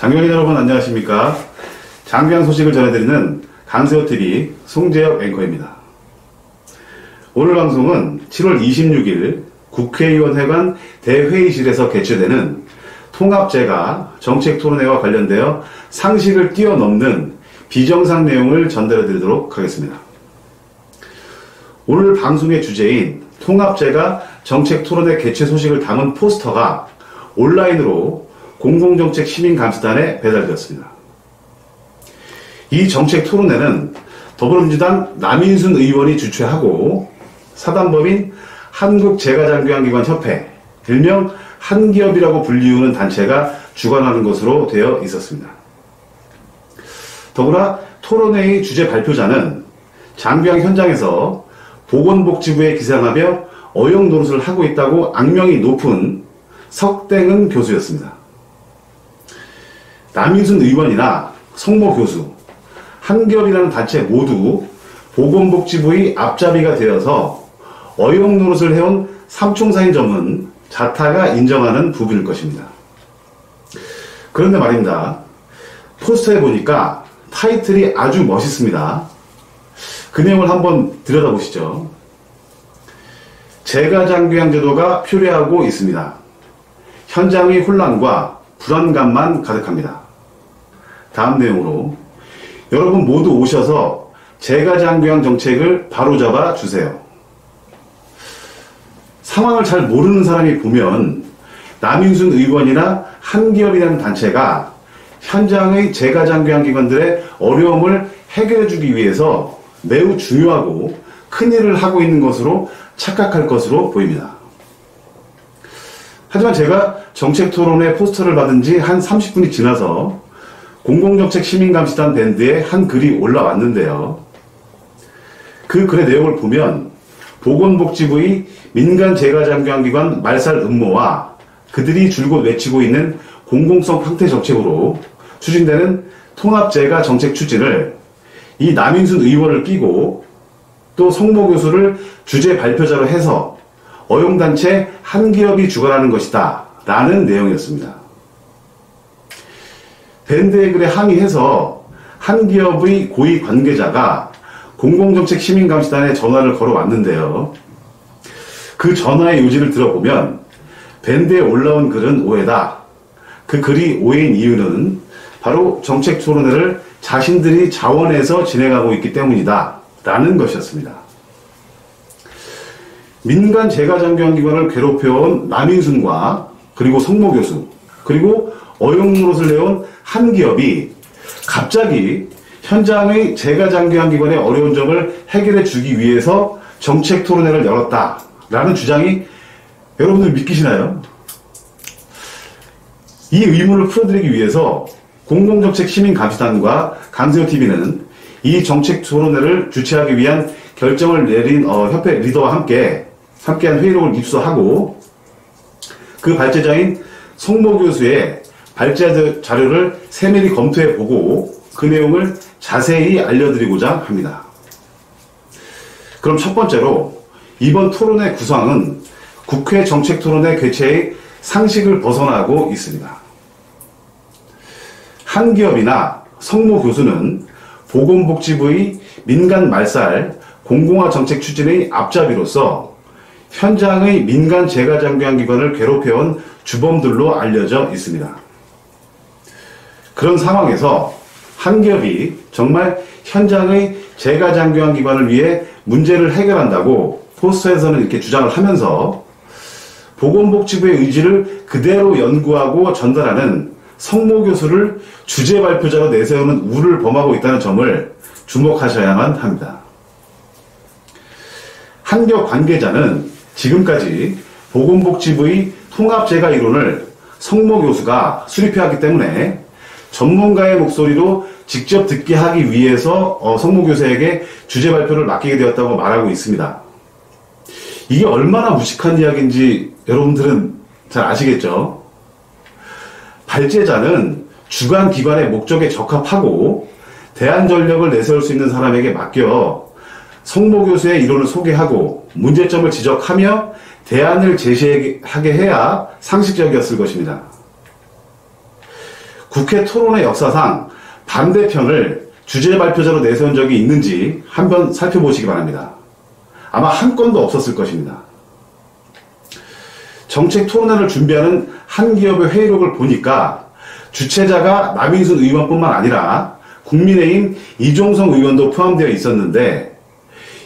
장병인 여러분 안녕하십니까? 장병 소식을 전해드리는 강세호TV 송재혁 앵커입니다. 오늘 방송은 7월 26일 국회의원회관 대회의실에서 개최되는 통합재가 정책토론회와 관련되어 상식을 뛰어넘는 비정상 내용을 전달해드리도록 하겠습니다. 오늘 방송의 주제인 통합재가 정책토론회 개최 소식을 담은 포스터가 온라인으로 공공정책 시민감시단에 배달되었습니다. 이 정책토론회는 더불어민주당 남인순 의원이 주최하고 사단법인 한국재가장교환기관협회, 일명 한기업이라고 불리우는 단체가 주관하는 것으로 되어 있었습니다. 더구나 토론회의 주제 발표자는 장병 현장에서 보건복지부에 기상하며 어용 노릇을 하고 있다고 악명이 높은 석땡은 교수였습니다. 남인순 의원이나 성모 교수, 한기업이라는 단체 모두 보건복지부의 앞잡이가 되어서 어용 노릇을 해온 삼총사인 점은 자타가 인정하는 부분일 것입니다. 그런데 말입니다. 포스터에 보니까 타이틀이 아주 멋있습니다. 그 내용을 한번 들여다보시죠. 재가장교양 제도가 표류하고 있습니다. 현장의 혼란과 불안감만 가득합니다. 다음 내용으로 여러분 모두 오셔서 재가장교양 정책을 바로잡아 주세요. 상황을 잘 모르는 사람이 보면 남인순 의원이나 한기업이라는 단체가 현장의 재가장교양기관들의 어려움을 해결해주기 위해서 매우 중요하고 큰 일을 하고 있는 것으로 착각할 것으로 보입니다. 하지만 제가 정책토론회 포스터를 받은 지 한 30분이 지나서 공공정책 시민감시단 밴드에 한 글이 올라왔는데요. 그 글의 내용을 보면 보건복지부의 민간 재가장교양기관 말살 음모와 그들이 줄곧 외치고 있는 공공성 확대 정책으로 추진되는 통합재가 정책 추진을 이 남인순 의원을 끼고 또 성모 교수를 주재 발표자로 해서 어용단체 한기업이 주관하는 것이다 라는 내용이었습니다. 밴드의 글에 항의해서 한기업의 고위 관계자가 공공정책 시민감시단에 전화를 걸어왔는데요. 그 전화의 요지를 들어보면 밴드에 올라온 글은 오해다. 그 글이 오해인 이유는 바로 정책토론회를 자신들이 자원해서 진행하고 있기 때문이다 라는 것이었습니다. 민간 재가장교양기관을 괴롭혀온 남인순과 그리고 성모 교수 그리고 어용 노릇을 내온 한기업이 갑자기 현장의 재가장교양기관의 어려운 점을 해결해 주기 위해서 정책토론회를 열었다라는 주장이 여러분들 믿기시나요? 이 의문을 풀어드리기 위해서 공공정책 시민감시단과 강세호TV는 이 정책토론회를 주최하기 위한 결정을 내린 협회 리더와 함께한 회의록을 입수하고 그 발제자인 성모 교수의 발제 자료를 세밀히 검토해보고 그 내용을 자세히 알려드리고자 합니다. 그럼 첫 번째로 이번 토론회 구성은 국회 정책토론회 개최의 상식을 벗어나고 있습니다. 한기업이나 성모 교수는 보건복지부의 민간 말살 공공화 정책 추진의 앞잡이로서 현장의 민간 재가장교양기관을 괴롭혀온 주범들로 알려져 있습니다. 그런 상황에서 한기업이 정말 현장의 재가장교양기관을 위해 문제를 해결한다고 포스터에서는 이렇게 주장을 하면서 보건복지부의 의지를 그대로 연구하고 전달하는 성모 교수를 주재 발표자로 내세우는 우를 범하고 있다는 점을 주목하셔야만 합니다. 한기업 관계자는 지금까지 보건복지부의 통합재가 이론을 성모 교수가 수립해왔기 때문에 전문가의 목소리로 직접 듣게 하기 위해서 성모 교수에게 주재 발표를 맡기게 되었다고 말하고 있습니다. 이게 얼마나 무식한 이야기인지 여러분들은 잘 아시겠죠? 발제자는 주관 기관의 목적에 적합하고 대안 전력을 내세울 수 있는 사람에게 맡겨 성모 교수의 이론을 소개하고 문제점을 지적하며 대안을 제시하게 해야 상식적이었을 것입니다. 국회 토론회 역사상 반대편을 주제 발표자로 내세운 적이 있는지 한번 살펴보시기 바랍니다. 아마 한 건도 없었을 것입니다. 정책 토론회를 준비하는 한 기업의 회의록을 보니까 주최자가 남인순 의원뿐만 아니라 국민의힘 이종성 의원도 포함되어 있었는데,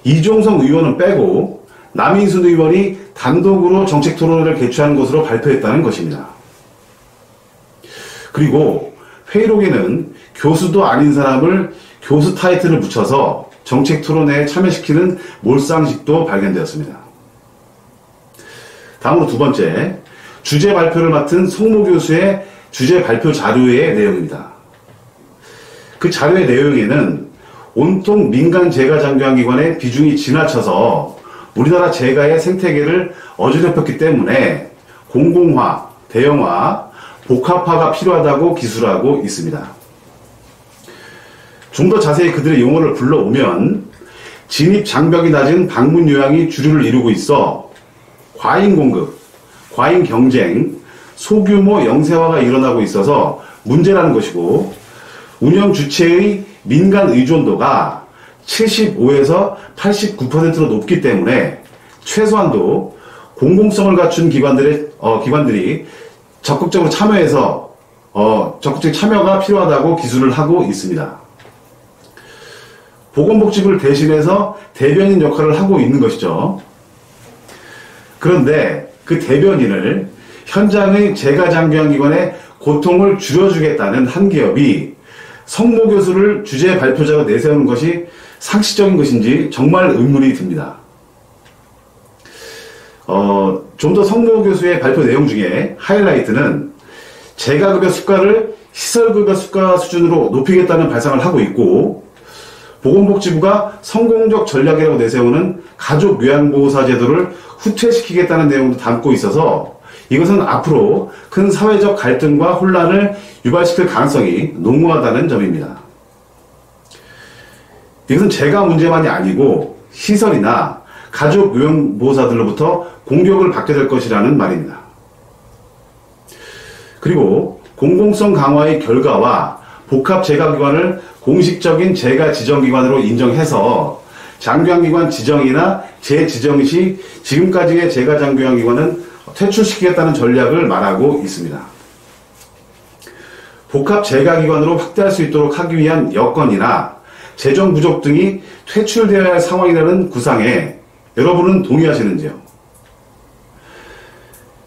이종성 의원은 빼고 남인순 의원이 단독으로 정책 토론회를 개최하는 것으로 발표했다는 것입니다. 그리고 회의록에는 교수도 아닌 사람을 교수 타이틀을 붙여서 정책 토론회에 참여시키는 몰상식도 발견되었습니다. 다음으로 두 번째, 주제 발표를 맡은 송모 교수의 주제 발표 자료의 내용입니다. 그 자료의 내용에는 온통 민간 재가 장교한 기관의 비중이 지나쳐서 우리나라 재가의 생태계를 어지럽혔기 때문에 공공화, 대형화, 복합화가 필요하다고 기술하고 있습니다. 좀 더 자세히 그들의 용어를 불러오면 진입 장벽이 낮은 방문 요양이 주류를 이루고 있어 과잉 공급, 과잉 경쟁, 소규모 영세화가 일어나고 있어서 문제라는 것이고, 운영 주체의 민간 의존도가 75에서 89%로 높기 때문에 최소한도 공공성을 갖춘 기관들이 적극적으로 참여해서 적극적 참여가 필요하다고 기술을 하고 있습니다. 보건복지부를 대신해서 대변인 역할을 하고 있는 것이죠. 그런데 그 대변인을 현장의 재가장교한 기관의 고통을 줄여주겠다는 한 기업이 성모 교수를 주제 발표자로 내세우는 것이 상식적인 것인지 정말 의문이 듭니다. 좀 더 성모 교수의 발표 내용 중에 하이라이트는 재가급여 수가를 시설급여 수가 수준으로 높이겠다는 발상을 하고 있고, 보건복지부가 성공적 전략이라고 내세우는 가족요양보호사 제도를 후퇴시키겠다는 내용도 담고 있어서 이것은 앞으로 큰 사회적 갈등과 혼란을 유발시킬 가능성이 농후하다는 점입니다. 이것은 재가 문제만이 아니고 시설이나 가족요양보호사들로부터 공격을 받게 될 것이라는 말입니다. 그리고 공공성 강화의 결과와 복합재가기관을 공식적인 재가지정기관으로 인정해서 장교양기관 지정이나 재지정 시 지금까지의 재가장교양기관은 퇴출시키겠다는 전략을 말하고 있습니다. 복합재가기관으로 확대할 수 있도록 하기 위한 여건이나 재정 부족 등이 퇴출되어야 할 상황이라는 구상에 여러분은 동의하시는지요?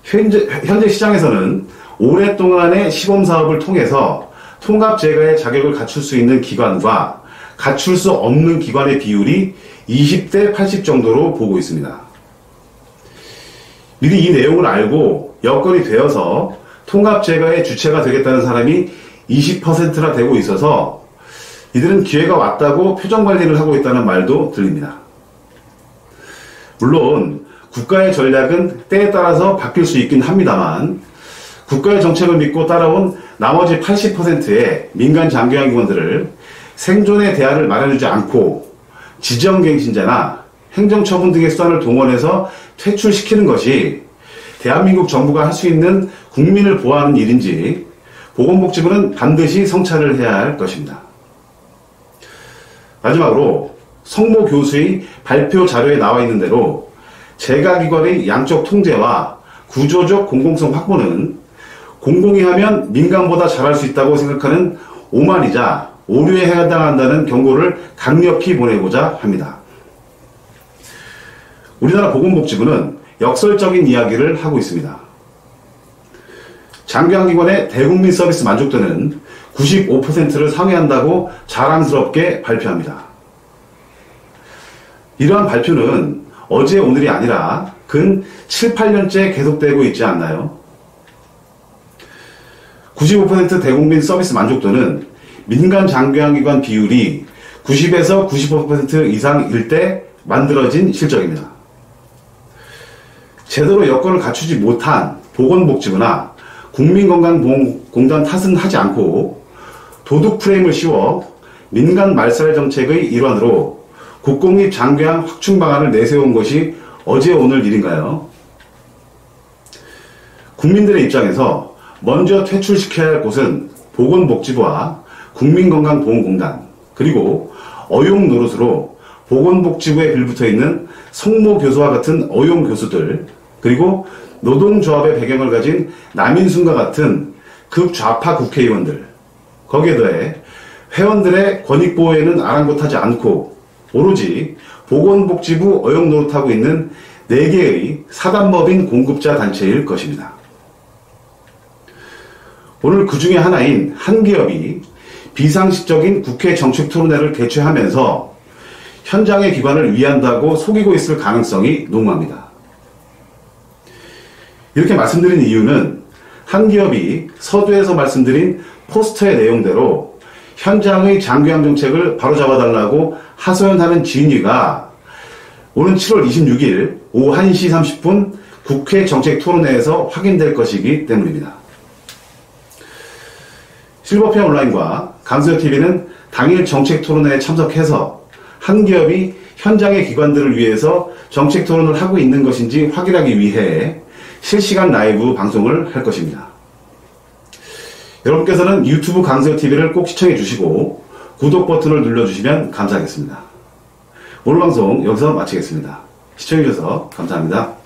현재 시장에서는 오랫동안의 시범사업을 통해서 통합재가의 자격을 갖출 수 있는 기관과 갖출 수 없는 기관의 비율이 20대 80 정도로 보고 있습니다. 미리 이 내용을 알고 여건이 되어서 통합재가의 주체가 되겠다는 사람이 20%나 되고 있어서 이들은 기회가 왔다고 표정관리를 하고 있다는 말도 들립니다. 물론 국가의 전략은 때에 따라서 바뀔 수 있긴 합니다만, 국가의 정책을 믿고 따라온 나머지 80%의 민간 장교양기관들을 생존의 대안을 마련해주지 않고 지정갱신제나 행정처분 등의 수단을 동원해서 퇴출시키는 것이 대한민국 정부가 할 수 있는 국민을 보호하는 일인지 보건복지부는 반드시 성찰을 해야 할 것입니다. 마지막으로 성모 교수의 발표 자료에 나와 있는 대로 재가기관의 양적 통제와 구조적 공공성 확보는 공공이 하면 민간보다 잘할 수 있다고 생각하는 오만이자 오류에 해당한다는 경고를 강력히 보내고자 합니다. 우리나라 보건복지부는 역설적인 이야기를 하고 있습니다. 장교양기관의 대국민 서비스 만족도는 95%를 상회한다고 자랑스럽게 발표합니다. 이러한 발표는 어제 오늘이 아니라 근 7, 8년째 계속되고 있지 않나요? 95% 대국민 서비스 만족도는 민간 장교양기관 비율이 90에서 95% 이상일 때 만들어진 실적입니다. 제대로 여건을 갖추지 못한 보건복지부나 국민건강보험공단 탓은 하지 않고 도둑 프레임을 씌워 민간 말살 정책의 일환으로 국공립 장교양 확충 방안을 내세운 것이 어제 오늘 일인가요? 국민들의 입장에서 먼저 퇴출시켜야 할 곳은 보건복지부와 국민건강보험공단, 그리고 어용 노릇으로 보건복지부에 빌붙어있는 송모교수와 같은 어용교수들, 그리고 노동조합의 배경을 가진 남인순과 같은 극좌파 국회의원들, 거기에 더해 회원들의 권익보호에는 아랑곳하지 않고 오로지 보건복지부 어용 노릇하고 있는 4개의 사단법인 공급자 단체일 것입니다. 오늘 그 중에 하나인 한기업이 비상식적인 국회 정책토론회를 개최하면서 현장의 기관을 위한다고 속이고 있을 가능성이 농후합니다. 이렇게 말씀드린 이유는 한기업이 서두에서 말씀드린 포스터의 내용대로 현장의 장기화 정책을 바로잡아달라고 하소연하는 진위가 오는 7월 26일 오후 1시 30분 국회 정책토론회에서 확인될 것이기 때문입니다. 실버페어 온라인과 강수혁TV는 당일 정책토론회에 참석해서 한기업이 현장의 기관들을 위해서 정책토론을 하고 있는 것인지 확인하기 위해 실시간 라이브 방송을 할 것입니다. 여러분께서는 유튜브 강수혁TV를 꼭 시청해 주시고 구독 버튼을 눌러주시면 감사하겠습니다. 오늘 방송 여기서 마치겠습니다. 시청해 주셔서 감사합니다.